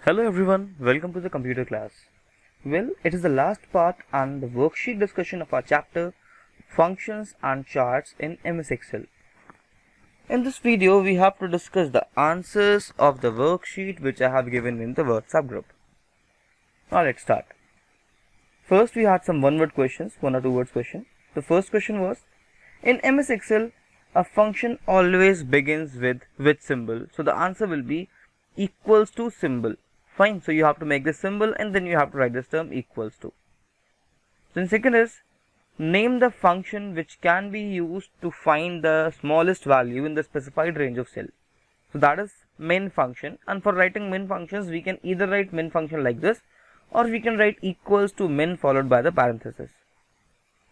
Hello everyone, welcome to the computer class. Well, it is the last part and the worksheet discussion of our chapter Functions and Charts in MS Excel. In this video, we have to discuss the answers of the worksheet which I have given in the WhatsApp group. Now let's start. First, we had some one-word questions, one or two words question. The first question was, in MS Excel, a function always begins with which symbol? So the answer will be equals to symbol. Fine, so you have to make this symbol and then you have to write this term equals to. Then second is, name the function which can be used to find the smallest value in the specified range of cell. So that is min function, and for writing min functions we can either write min function like this or we can write equals to min followed by the parenthesis.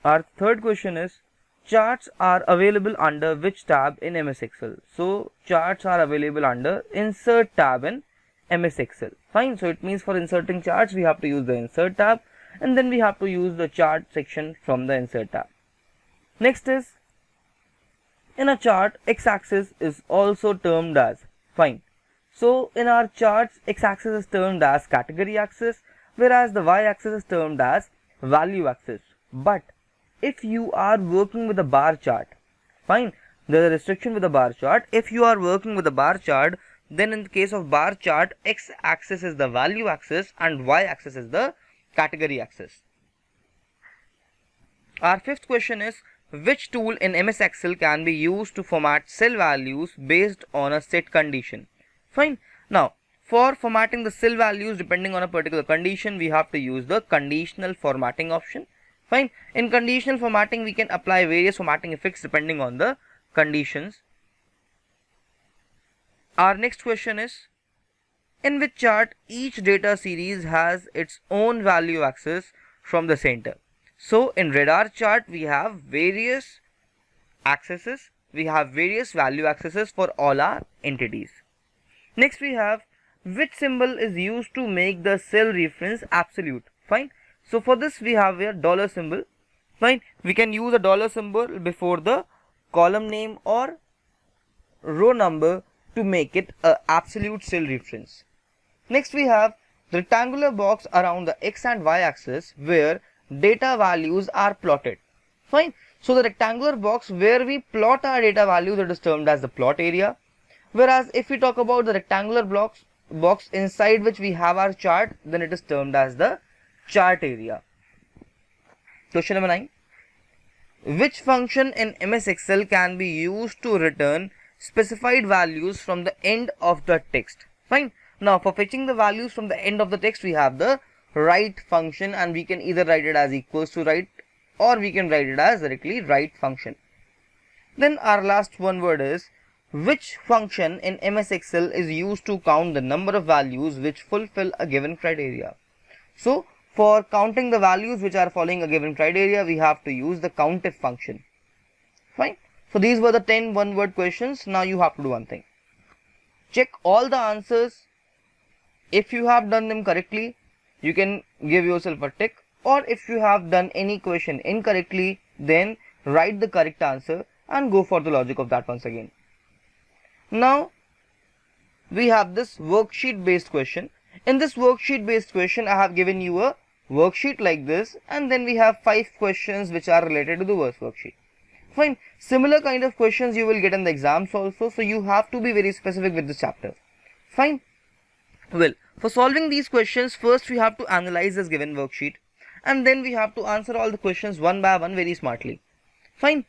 Our third question is, charts are available under which tab in MS Excel? So charts are available under insert tab in MS Excel. Fine, so it means for inserting charts we have to use the insert tab and then we have to use the chart section from the insert tab. Next is, in a chart x-axis is also termed as, fine, so in our charts x-axis is termed as category axis whereas the y-axis is termed as value axis. But if you are working with a bar chart, fine, there is a restriction with a bar chart. If you are working with a bar chart, then in the case of bar chart, x-axis is the value axis and y-axis is the category axis. Our fifth question is, which tool in MS Excel can be used to format cell values based on a set condition? Fine. Now, for formatting the cell values depending on a particular condition, we have to use the conditional formatting option. Fine. In conditional formatting, we can apply various formatting effects depending on the conditions. Our next question is, in which chart each data series has its own value axis from the center? So in radar chart we have various axes, we have various value axes for all our entities. Next we have, which symbol is used to make the cell reference absolute? Fine. So for this we have a dollar symbol. Fine. We can use a dollar symbol before the column name or row number to make it a absolute cell reference. Next we have the rectangular box around the x and y axis where data values are plotted. Fine. So the rectangular box where we plot our data values, it is termed as the plot area. Whereas if we talk about the rectangular box inside which we have our chart, then it is termed as the chart area. Question number 9. Which function in MS Excel can be used to return specified values from the end of the text? Fine. Now for fetching the values from the end of the text, we have the write function and we can either write it as equals to write or we can write it as directly write function. Then our last one word is, which function in MS Excel is used to count the number of values which fulfill a given criteria? So for counting the values which are following a given criteria, we have to use the COUNTIF function. Fine. So these were the 10 one-word questions. Now you have to do one thing. Check all the answers. If you have done them correctly, you can give yourself a tick, or if you have done any question incorrectly, then write the correct answer and go for the logic of that once again. Now we have this worksheet based question. In this worksheet based question, I have given you a worksheet like this and then we have 5 questions which are related to the worksheet. Fine. Similar kind of questions you will get in the exams also, so you have to be very specific with this chapter. Fine. Well, for solving these questions, first we have to analyze this given worksheet and then we have to answer all the questions one by one very smartly. Fine.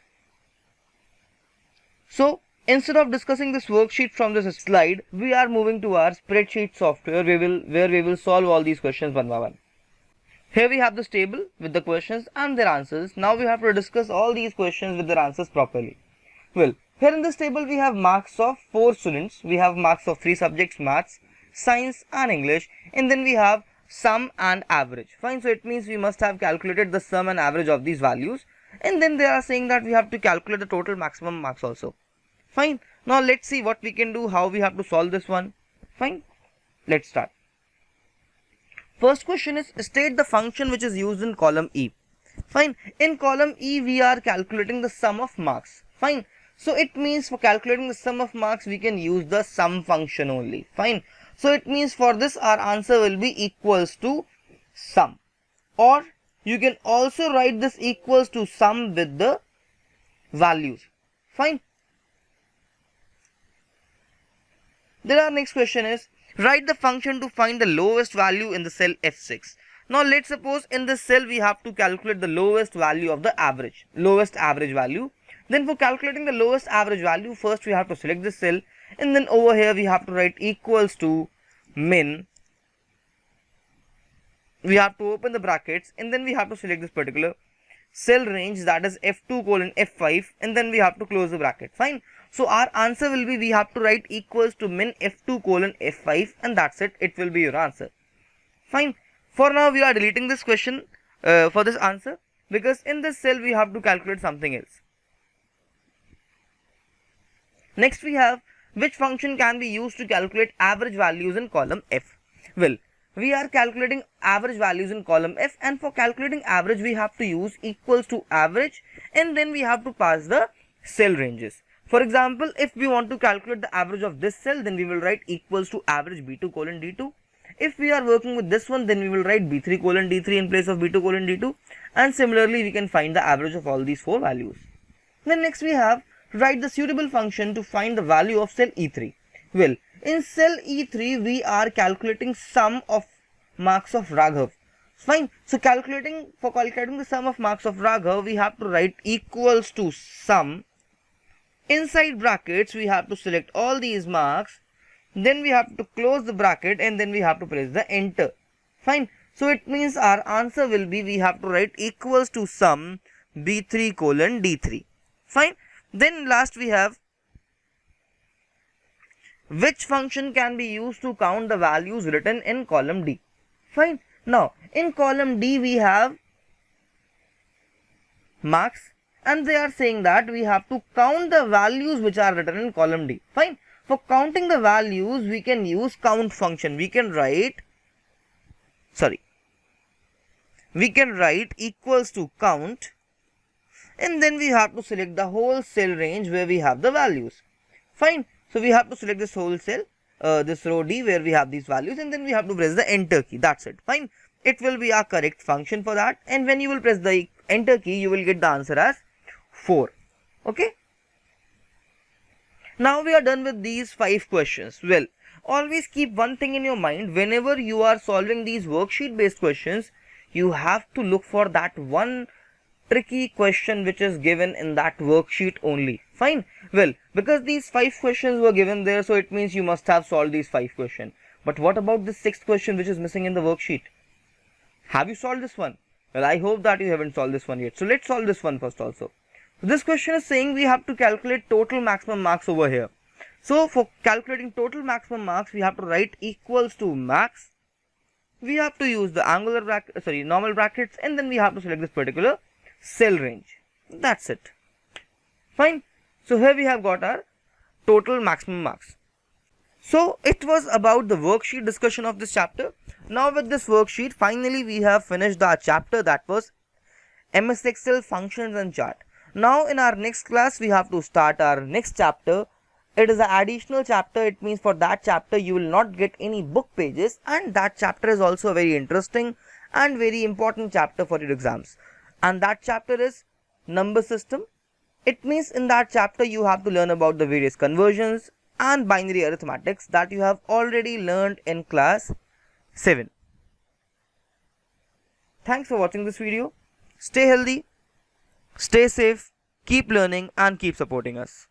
So instead of discussing this worksheet from this slide, we are moving to our spreadsheet software where we will solve all these questions one by one. Here we have this table with the questions and their answers. Now we have to discuss all these questions with their answers properly. Well, here in this table we have marks of 4 students. We have marks of 3 subjects, maths, science and English, and then we have sum and average. Fine, so it means we must have calculated the sum and average of these values, and then they are saying that we have to calculate the total maximum marks also. Fine. Now let's see what we can do, how we have to solve this one. Fine. Let's start. First question is, state the function which is used in column E. Fine. In column E we are calculating the sum of marks. Fine. So it means for calculating the sum of marks we can use the sum function only. Fine. So it means for this our answer will be equals to sum, or you can also write this equals to sum with the values. Fine. Then our next question is, write the function to find the lowest value in the cell F6. Now let's suppose in this cell we have to calculate the lowest value of the lowest average value. Then for calculating the lowest average value, first we have to select this cell, and then over here we have to write equals to min. We have to open the brackets, and then we have to select this particular cell range, that is F2 colon F5, and then we have to close the bracket. Fine. So our answer will be, we have to write equals to min F2 colon F5, and that's it. It will be your answer. Fine. For now we are deleting this question for this answer, because in this cell we have to calculate something else. Next we have, which function can be used to calculate average values in column F? Well, we are calculating average values in column F, and for calculating average we have to use equals to average, and then we have to pass the cell ranges. For example, if we want to calculate the average of this cell, then we will write equals to average B2 colon D2. If we are working with this one, then we will write B3 colon D3 in place of B2 colon D2, and similarly we can find the average of all these four values. Then next we have, write the suitable function to find the value of cell E3. Well, in cell E3 we are calculating sum of marks of Raghav. Fine. So for calculating the sum of marks of Raghav, we have to write equals to sum. Inside brackets we have to select all these marks, then we have to close the bracket, and then we have to press the enter. Fine. So it means our answer will be, we have to write equals to sum B3 colon D3. Fine. Then last we have, which function can be used to count the values written in column D? Fine. Now in column D we have marks, and they are saying that we have to count the values which are written in column D. Fine. For counting the values we can use count function. We can write equals to count, and then we have to select the whole cell range where we have the values. Fine. So we have to select this whole cell, this row D where we have these values, and then we have to press the enter key. That's it. Fine. It will be our correct function for that, and when you will press the enter key, you will get the answer as 4. Okay. Now we are done with these 5 questions. Well, always keep one thing in your mind. Whenever you are solving these worksheet based questions, you have to look for that one tricky question which is given in that worksheet only. Fine. Well, because these 5 questions were given there, so it means you must have solved these 5 questions. But what about the 6th question which is missing in the worksheet? Have you solved this one? Well, I hope that you haven't solved this one yet. So let's solve this one first also. So this question is saying we have to calculate total maximum marks over here. So for calculating total maximum marks, we have to write equals to max. We have to use the normal brackets, and then we have to select this particular cell range. That's it. Fine. So here we have got our total maximum marks. So it was about the worksheet discussion of this chapter. Now with this worksheet, finally we have finished our chapter, that was MS Excel functions and chart. Now in our next class we have to start our next chapter. It is an additional chapter. It means for that chapter you will not get any book pages, and that chapter is also very interesting and very important chapter for your exams. And that chapter is number system. It means in that chapter you have to learn about the various conversions and binary arithmetics that you have already learned in class 7. Thanks for watching this video. Stay healthy, stay safe, keep learning and keep supporting us.